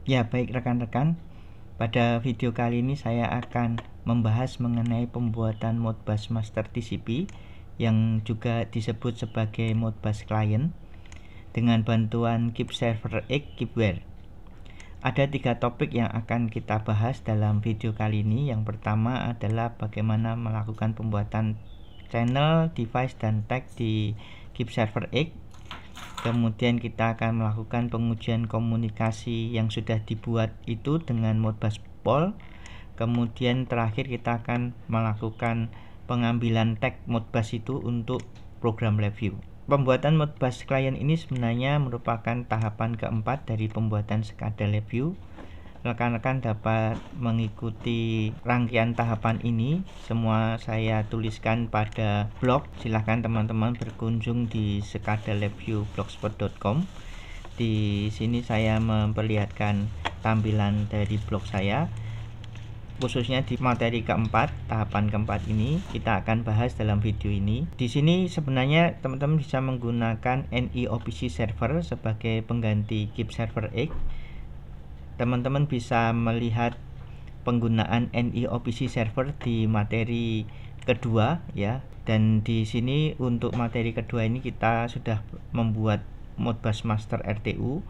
Ya, baik rekan-rekan, pada video kali ini saya akan membahas mengenai pembuatan Modbus Master TCP yang juga disebut sebagai Modbus Client dengan bantuan Keep Server X Keepware. Ada 3 topik yang akan kita bahas dalam video kali ini. Yang pertama adalah bagaimana melakukan pembuatan channel, device, dan tag di Keep Server X. Kemudian kita akan melakukan pengujian komunikasi yang sudah dibuat itu dengan Modbus Pol. Kemudian terakhir kita akan melakukan pengambilan tag Modbus itu untuk program review. Pembuatan Modbus Client ini sebenarnya merupakan tahapan keempat dari pembuatan sekada review. Rekan-rekan dapat mengikuti rangkaian tahapan ini. Semua saya tuliskan pada blog. Silahkan teman-teman berkunjung di sekadalabview.blogspot.com. Di sini saya memperlihatkan tampilan dari blog saya. Khususnya di materi keempat, tahapan keempat ini kita akan bahas dalam video ini. Di sini sebenarnya teman-teman bisa menggunakan NIOPC server sebagai pengganti Keep Server X. Teman-teman bisa melihat penggunaan NIOPC server di materi kedua ya. Dan di sini untuk materi kedua ini kita sudah membuat Modbus Master RTU.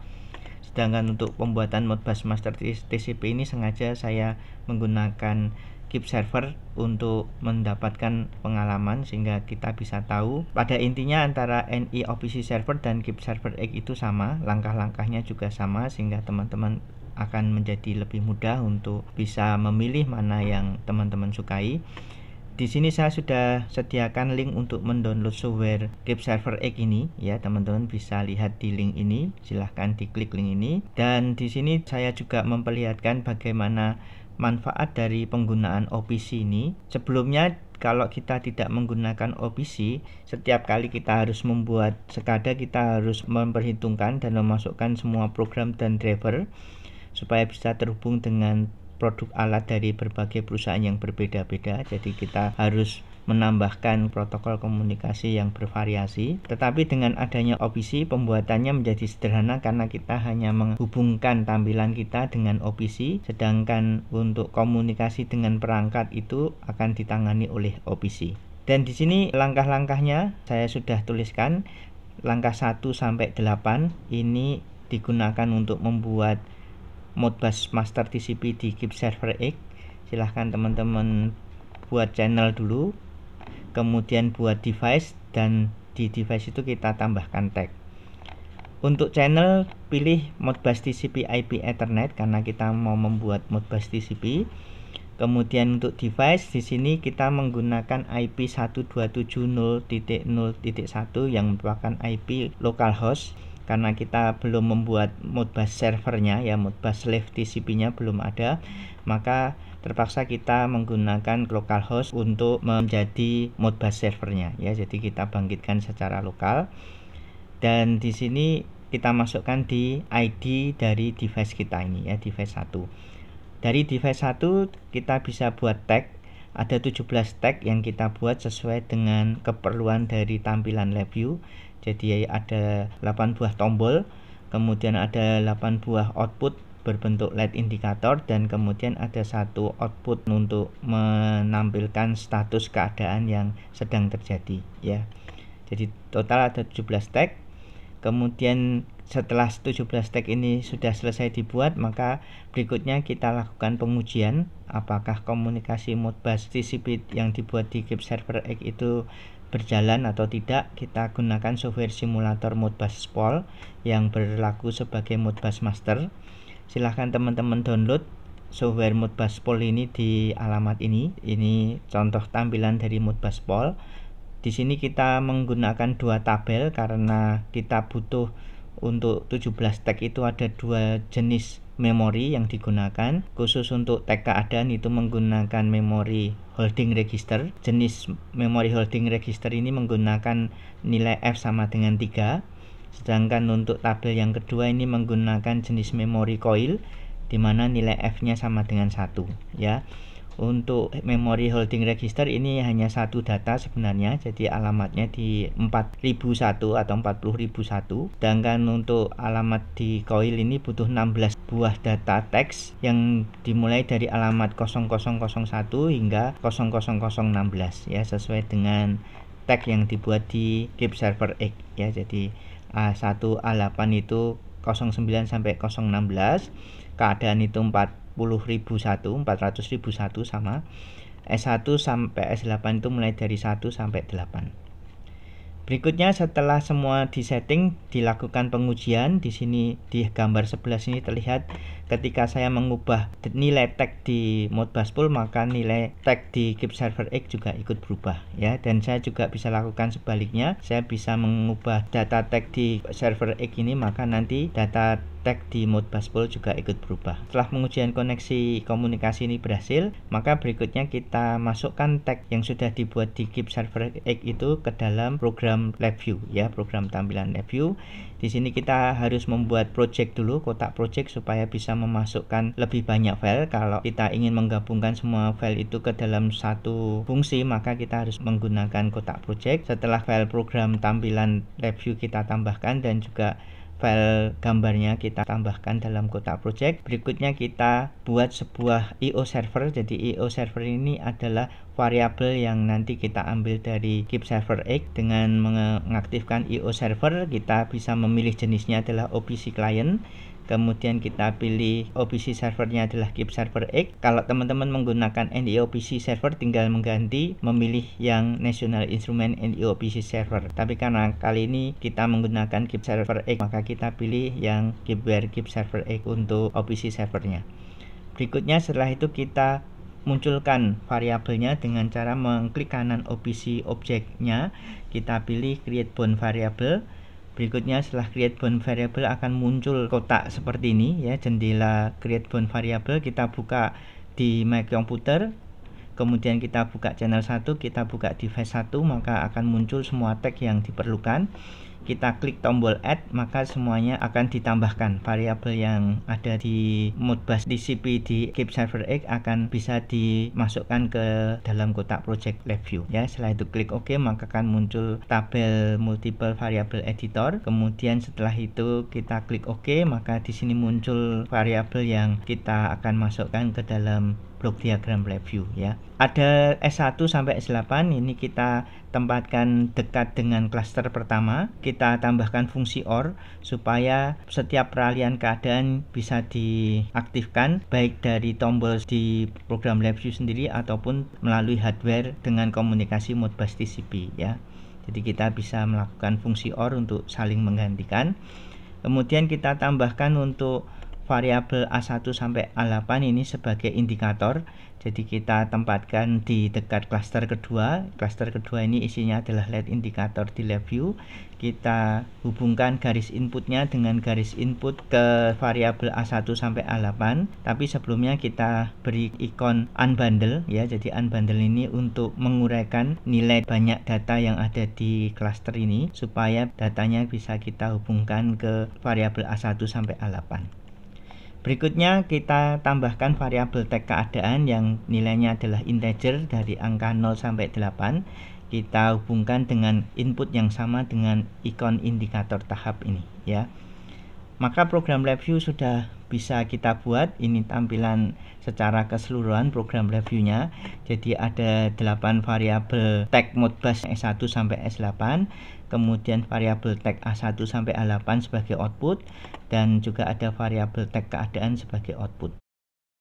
Sedangkan untuk pembuatan Modbus Master TCP ini sengaja saya menggunakan Keep Server untuk mendapatkan pengalaman sehingga kita bisa tahu pada intinya antara NIOPC server dan Keep Server X itu sama, langkah-langkahnya juga sama sehingga teman-teman akan menjadi lebih mudah untuk bisa memilih mana yang teman-teman sukai. Di sini saya sudah sediakan link untuk mendownload software Keep Server X ini ya, teman-teman bisa lihat di link ini. Silahkan diklik link ini. Dan di sini saya juga memperlihatkan bagaimana manfaat dari penggunaan OPC ini. Sebelumnya kalau kita tidak menggunakan OPC, setiap kali kita harus membuat sekada kita harus memperhitungkan dan memasukkan semua program dan driver supaya bisa terhubung dengan produk alat dari berbagai perusahaan yang berbeda-beda. Jadi kita harus menambahkan protokol komunikasi yang bervariasi. Tetapi dengan adanya OPC, pembuatannya menjadi sederhana karena kita hanya menghubungkan tampilan kita dengan OPC, sedangkan untuk komunikasi dengan perangkat itu akan ditangani oleh OPC. Dan di sini langkah-langkahnya saya sudah tuliskan. Langkah 1 sampai 8 ini digunakan untuk membuat Modbus Master TCP di Keep Server X. Silahkan teman-teman buat channel dulu, kemudian buat device, dan di device itu kita tambahkan tag. Untuk channel pilih Modbus TCP IP Ethernet karena kita mau membuat Modbus TCP. Kemudian untuk device di sini kita menggunakan IP 127.0.0.1 yang merupakan IP localhost. Karena kita belum membuat Modbus servernya ya, Modbus Live TCP-nya belum ada, maka terpaksa kita menggunakan localhost untuk menjadi Modbus servernya ya. Jadi kita bangkitkan secara lokal. Dan di sini kita masukkan di ID dari device kita ini ya, device 1. Dari device 1 kita bisa buat tag. Ada 17 tag yang kita buat sesuai dengan keperluan dari tampilan review. Jadi ada 8 buah tombol, kemudian ada 8 buah output berbentuk LED indikator, dan kemudian ada satu output untuk menampilkan status keadaan yang sedang terjadi ya. Jadi total ada 17 tag. Kemudian setelah 17 tag ini sudah selesai dibuat, maka berikutnya kita lakukan pengujian apakah komunikasi Modbus TCP yang dibuat di Keep Server X itu berjalan atau tidak. Kita gunakan software simulator Modbus Pol yang berlaku sebagai Modbus Master. Silahkan teman-teman download software Modbus Pol ini di alamat ini. Ini contoh tampilan dari Modbus Pol. Di sini kita menggunakan 2 tabel karena kita butuh untuk 17 tag itu ada 2 jenis memori yang digunakan. Khusus untuk tag keadaan itu menggunakan memori holding register. Jenis memori holding register ini menggunakan nilai F sama dengan 3. Sedangkan untuk tabel yang kedua ini menggunakan jenis memori coil di mana nilai F-nya sama dengan 1 ya. Untuk memory holding register ini hanya satu data sebenarnya, jadi alamatnya di 4001 atau 40001. Sedangkan untuk alamat di coil ini butuh 16 buah data teks yang dimulai dari alamat 0001 hingga 00016 ya, sesuai dengan tag yang dibuat di keep server X ya. Jadi A1 A8 itu 09 sampai 016, keadaan itu 400.001 sama. S1 sampai S8 itu mulai dari 1 sampai 8. Berikutnya setelah semua disetting, dilakukan pengujian. Di sini di gambar sebelah sini terlihat ketika saya mengubah nilai tag di Modbus Pool, maka nilai tag di keep server X juga ikut berubah ya. Dan saya juga bisa lakukan sebaliknya, saya bisa mengubah data tag di server X ini, maka nanti data tag di Modbus Pool juga ikut berubah. Setelah pengujian koneksi komunikasi ini berhasil, maka berikutnya kita masukkan tag yang sudah dibuat di keep server X itu ke dalam program LabVIEW ya, program tampilan LabVIEW. Di sini kita harus membuat project dulu, kotak project, supaya bisa memasukkan lebih banyak file. Kalau kita ingin menggabungkan semua file itu ke dalam satu fungsi, maka kita harus menggunakan kotak project. Setelah file program tampilan LabVIEW kita tambahkan dan juga file gambarnya kita tambahkan dalam kotak project. Berikutnya kita buat sebuah IO server. Jadi IO server ini adalah variabel yang nanti kita ambil dari keep server X. Dengan mengaktifkan IO server, kita bisa memilih jenisnya adalah OPC client. Kemudian kita pilih OPC servernya adalah keep server X. Kalau teman-teman menggunakan NIOPC server, tinggal mengganti memilih yang National Instrument NIOPC server. Tapi karena kali ini kita menggunakan keep server X, maka kita pilih yang keep server X untuk OPC servernya. Berikutnya setelah itu kita munculkan variabelnya dengan cara mengklik kanan OPC objeknya, kita pilih create bound variable. Berikutnya setelah create bound variable akan muncul kotak seperti ini ya, jendela create bound variable. Kita buka di My Computer, kemudian kita buka channel 1, kita buka device 1, maka akan muncul semua tag yang diperlukan. Kita klik tombol add, maka semuanya akan ditambahkan. Variabel yang ada di Modbus TCP di keep server X akan bisa dimasukkan ke dalam kotak project LabVIEW ya. Setelah itu klik OK, maka akan muncul tabel multiple variable editor. Kemudian setelah itu kita klik OK, maka di sini muncul variabel yang kita akan masukkan ke dalam blok diagram LabVIEW ya. Ada S1 sampai S8, ini kita tempatkan dekat dengan klaster pertama. Kita tambahkan fungsi OR supaya setiap peralihan keadaan bisa diaktifkan baik dari tombol di program LabVIEW sendiri ataupun melalui hardware dengan komunikasi Modbus TCP ya. Jadi kita bisa melakukan fungsi OR untuk saling menggantikan. Kemudian kita tambahkan untuk variabel A1 sampai A8 ini sebagai indikator. Jadi kita tempatkan di dekat klaster kedua. Klaster kedua ini isinya adalah LED indikator di LabVIEW. Kita hubungkan garis inputnya dengan garis input ke variabel A1 sampai A8. Tapi sebelumnya kita beri ikon unbundle ya. Jadi unbundle ini untuk menguraikan nilai banyak data yang ada di klaster ini supaya datanya bisa kita hubungkan ke variabel A1 sampai A8. Berikutnya kita tambahkan variabel tag keadaan yang nilainya adalah integer dari angka 0 sampai 8. Kita hubungkan dengan input yang sama dengan ikon indikator tahap ini ya. Maka program LabVIEW sudah bisa kita buat. Ini tampilan secara keseluruhan program LabVIEW-nya. Jadi ada 8 variabel tag Modbus S1 sampai S8. Kemudian variabel tag A1 sampai A8 sebagai output, dan juga ada variabel tag keadaan sebagai output.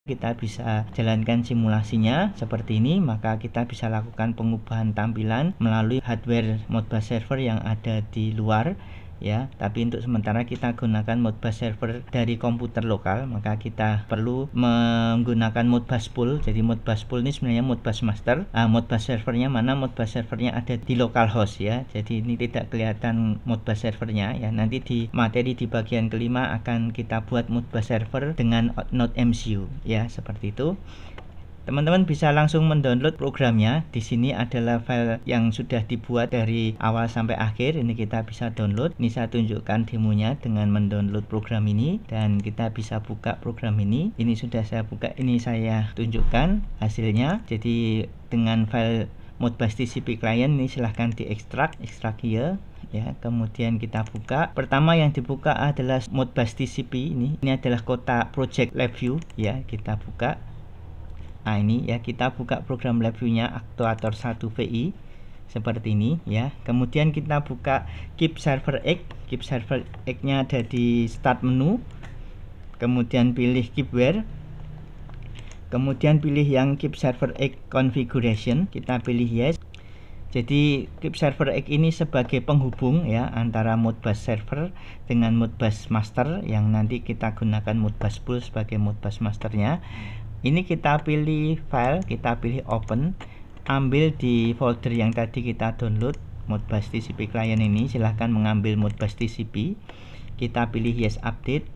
Kita bisa jalankan simulasinya seperti ini, maka kita bisa lakukan pengubahan tampilan melalui hardware Modbus server yang ada di luar ya. Tapi untuk sementara kita gunakan Modbus server dari komputer lokal, maka kita perlu menggunakan Modbus Pool. Jadi Modbus Pool ini sebenarnya Modbus master. Modbus servernya mana? Modbus servernya ada di localhost ya. Jadi ini tidak kelihatan Modbus servernya ya. Nanti di materi di bagian kelima akan kita buat Modbus server dengan node MCU ya, seperti itu. Teman-teman bisa langsung mendownload programnya. Di sini adalah file yang sudah dibuat dari awal sampai akhir. Ini kita bisa download. Ini saya tunjukkan demonya dengan mendownload program ini, dan kita bisa buka program ini. Ini sudah saya buka. Ini saya tunjukkan hasilnya. Jadi dengan file Modbus TCP client ini silahkan diekstrak, ekstrak here. Ya, kemudian kita buka. Pertama yang dibuka adalah Modbus TCP ini. Ini adalah kotak project lab view. Ya, kita buka. Nah, ini ya, kita buka program lab view-nya Actuator 1 VI seperti ini ya. Kemudian kita buka Keep Server X. Keep Server X-nya ada di start menu. Kemudian pilih Keep Where. Kemudian pilih yang Keep Server X Configuration, kita pilih yes. Jadi Keep Server X ini sebagai penghubung ya antara Modbus server dengan Modbus master, yang nanti kita gunakan Modbus pool sebagai Modbus masternya. Ini kita pilih file, kita pilih open, ambil di folder yang tadi kita download Modbus TCP client ini. Silahkan mengambil Modbus TCP, kita pilih yes update,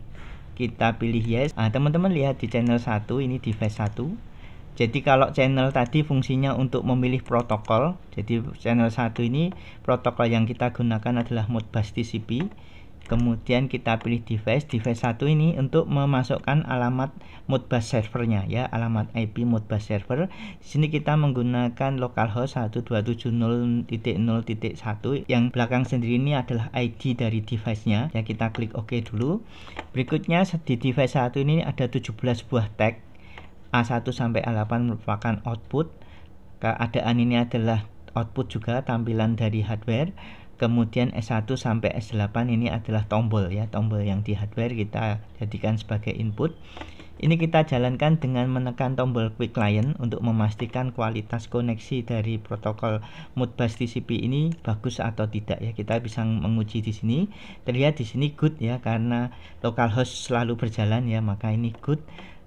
kita pilih yes. Nah, teman-teman lihat di channel 1 ini device 1. Jadi kalau channel tadi fungsinya untuk memilih protokol, jadi channel 1 ini protokol yang kita gunakan adalah Modbus TCP. Kemudian kita pilih device 1 ini untuk memasukkan alamat Modbus servernya ya, alamat IP Modbus server. Di sini kita menggunakan localhost 127.0.0.1, yang belakang sendiri ini adalah ID dari device-nya. Ya, kita klik OK dulu. Berikutnya di device 1 ini ada 17 buah tag. A1 sampai A8 merupakan output. Keadaan ini adalah output juga, tampilan dari hardware. Kemudian S1 sampai S8 ini adalah tombol ya, tombol yang di hardware kita jadikan sebagai input. Ini kita jalankan dengan menekan tombol quick client untuk memastikan kualitas koneksi dari protokol Modbus TCP ini bagus atau tidak ya. Kita bisa menguji di sini. Terlihat di sini good ya, karena localhost selalu berjalan ya, maka ini good.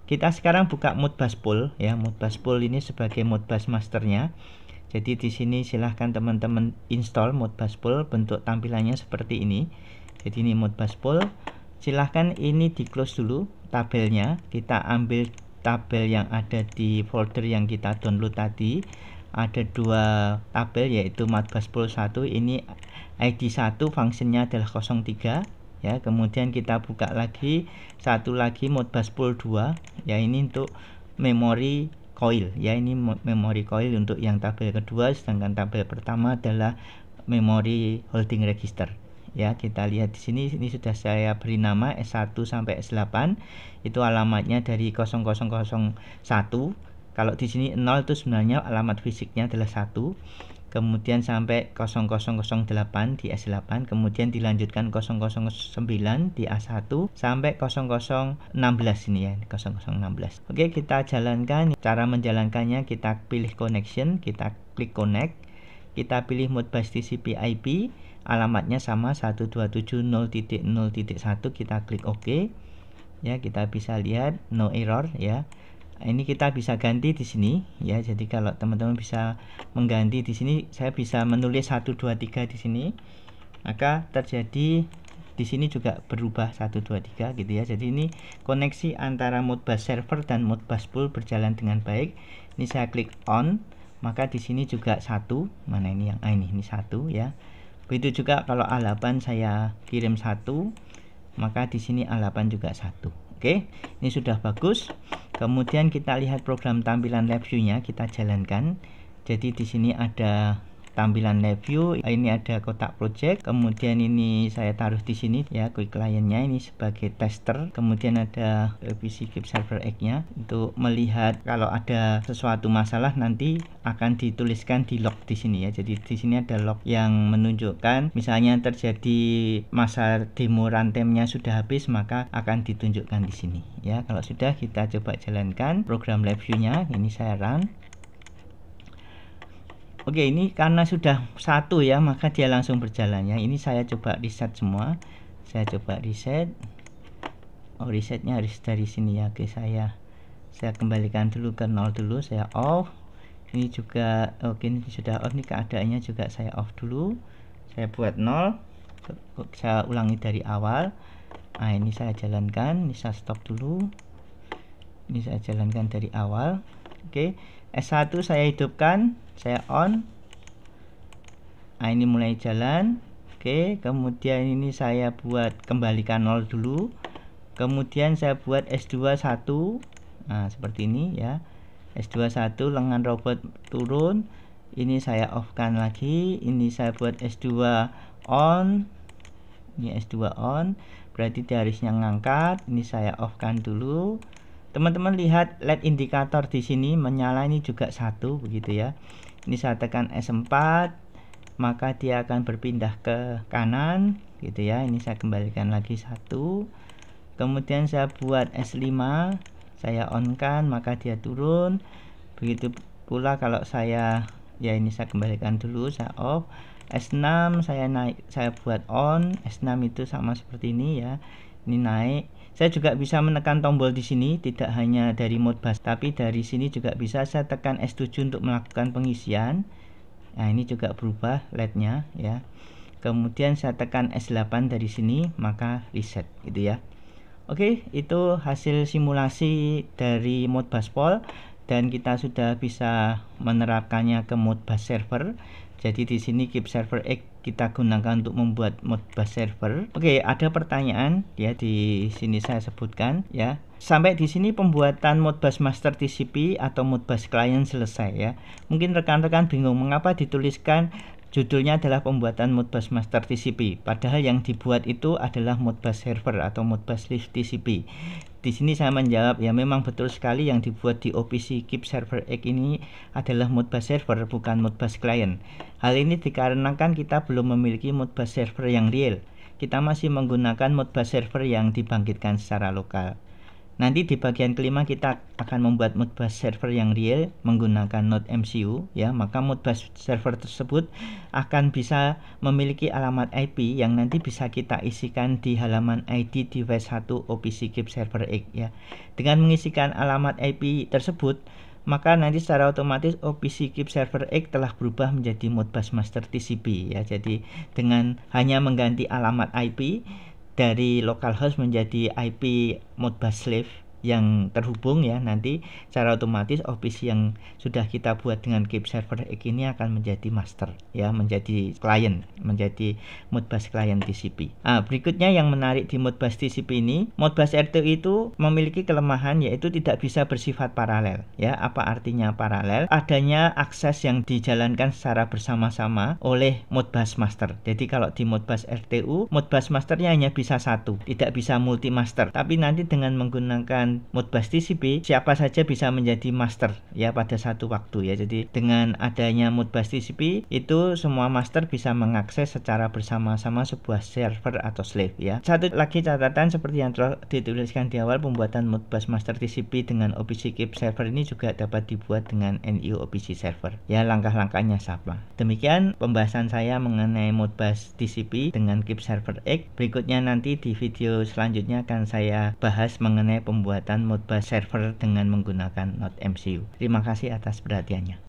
Kita sekarang buka Modbus pool ya. Modbus pool ini sebagai Modbus masternya. Jadi di sini silahkan teman-teman install Modbus pool, bentuk tampilannya seperti ini. Jadi ini Modbus pool. Silahkan ini di close dulu tabelnya. Kita ambil tabel yang ada di folder yang kita download tadi. Ada dua tabel, yaitu Modbus pool 1. Ini ID 1, fungsinya adalah 03 ya. Kemudian kita buka lagi satu lagi Modbus pool 2 ya, ini untuk memori coil ya, ini memori coil untuk yang tabel kedua, sedangkan tabel pertama adalah memori holding register ya. Kita lihat di sini, ini sudah saya beri nama S1 sampai S8, itu alamatnya dari 0001. Kalau di sini 0 itu sebenarnya alamat fisiknya adalah 1. Kemudian sampai 0008 di S8, kemudian dilanjutkan 009 di A1 sampai 0016 ini ya, 0016. Oke, kita jalankan. Cara menjalankannya, kita pilih connection, kita klik connect, kita pilih Modbus TCP IP, alamatnya sama 127.0.0.1, kita klik OK. Ya, kita bisa lihat no error ya. Ini kita bisa ganti di sini ya. Jadi kalau teman-teman bisa mengganti di sini, saya bisa menulis 1 2 3 di sini, maka terjadi di sini juga berubah 1 2 3 gitu ya. Jadi ini koneksi antara Modbus server dan Modbus pool berjalan dengan baik. Ini saya klik on, maka di sini juga 1. Mana ini yang ini 1 ya. Begitu juga kalau A8 saya kirim 1, maka di sini A8 juga 1. Oke, ini sudah bagus. Kemudian kita lihat program tampilan lab view-nya, kita jalankan. Jadi di sini ada tampilan lab view, ini ada kotak project, kemudian ini saya taruh di sini ya, quick client-nya ini sebagai tester. Kemudian ada revisi Keep Server X-nya untuk melihat kalau ada sesuatu masalah nanti akan dituliskan di log di sini ya. Jadi di sini ada log yang menunjukkan misalnya terjadi masa demo runtime-nya sudah habis, maka akan ditunjukkan di sini ya. Kalau sudah, kita coba jalankan program lab view-nya. Ini saya run. Oke, ini karena sudah 1 ya, maka dia langsung berjalan ya. Ini saya coba reset semua. Saya coba reset. Oh, resetnya harus dari sini ya. Oke, saya kembalikan dulu ke 0 dulu, saya off. Ini juga oke, ini sudah off. Ini keadaannya juga saya off dulu. Saya buat 0. Saya ulangi dari awal. Nah, ini saya jalankan. Ini saya stop dulu. Ini saya jalankan dari awal. Oke, S1 saya hidupkan, saya on. Nah, ini mulai jalan. Oke, kemudian ini saya buat kembalikan 0 dulu. Kemudian saya buat S2 1. Nah, seperti ini ya. S2 1 lengan robot turun. Ini saya off kan lagi. Ini saya buat S2 on. Ini S2 on. Berarti garisnya ngangkat. Ini saya off kan dulu. Teman-teman lihat LED indikator di sini menyala, ini juga 1 begitu ya. Ini saya tekan S4, maka dia akan berpindah ke kanan gitu ya. Ini saya kembalikan lagi 1. Kemudian saya buat S5, saya on kan, maka dia turun. Begitu pula kalau saya ya, ini saya kembalikan dulu, saya off. S6 saya naik, saya buat on. S6 itu sama seperti ini ya. Ini naik. Saya juga bisa menekan tombol di sini, tidak hanya dari Modbus, tapi dari sini juga bisa. Saya tekan S7 untuk melakukan pengisian. Nah, ini juga berubah LED-nya ya. Kemudian saya tekan S8 dari sini, maka reset gitu ya. Oke, itu hasil simulasi dari Modbus Pol, dan kita sudah bisa menerapkannya ke Modbus server. Jadi di sini Keep Server X kita gunakan untuk membuat Modbus server. Oke, ada pertanyaan ya, di sini saya sebutkan ya. Sampai di sini pembuatan Modbus Master TCP atau Modbus Client selesai ya. Mungkin rekan-rekan bingung mengapa dituliskan judulnya adalah pembuatan Modbus Master TCP, padahal yang dibuat itu adalah Modbus Server atau Modbus Live TCP. Di sini saya menjawab, ya memang betul sekali yang dibuat di OPC Keep Server X ini adalah Modbus Server, bukan Modbus Client. Hal ini dikarenakan kita belum memiliki Modbus Server yang real. Kita masih menggunakan Modbus Server yang dibangkitkan secara lokal. Nanti di bagian kelima kita akan membuat Modbus server yang real menggunakan Node MCU ya, maka Modbus server tersebut akan bisa memiliki alamat IP yang nanti bisa kita isikan di halaman ID device 1 OPC Keep Server X ya. Dengan mengisikan alamat IP tersebut, maka nanti secara otomatis OPC Keep Server X telah berubah menjadi Modbus Master TCP ya. Jadi dengan hanya mengganti alamat IP dari localhost menjadi IP Modbus Slave yang terhubung ya, nanti secara otomatis OPC yang sudah kita buat dengan Keep Server X ini akan menjadi master ya, menjadi client, menjadi Modbus Client TCP. Nah, berikutnya yang menarik di Modbus TCP ini, Modbus RTU itu memiliki kelemahan yaitu tidak bisa bersifat paralel ya. Apa artinya paralel? Adanya akses yang dijalankan secara bersama-sama oleh Modbus Master. Jadi kalau di Modbus RTU, Modbus Masternya hanya bisa 1, tidak bisa multi master. Tapi nanti dengan menggunakan Modbus TCP, siapa saja bisa menjadi master ya pada satu waktu ya. Jadi dengan adanya Modbus TCP itu semua master bisa mengakses secara bersama-sama sebuah server atau slave ya. Satu lagi catatan seperti yang telah dituliskan di awal, pembuatan Modbus Master TCP dengan OPC Keep Server ini juga dapat dibuat dengan NU OPC Server ya, langkah-langkahnya sama. Demikian pembahasan saya mengenai Modbus TCP dengan Keep Server X. Berikutnya nanti di video selanjutnya akan saya bahas mengenai pembuatan Modbus server dengan menggunakan Node MCU. Terima kasih atas perhatiannya.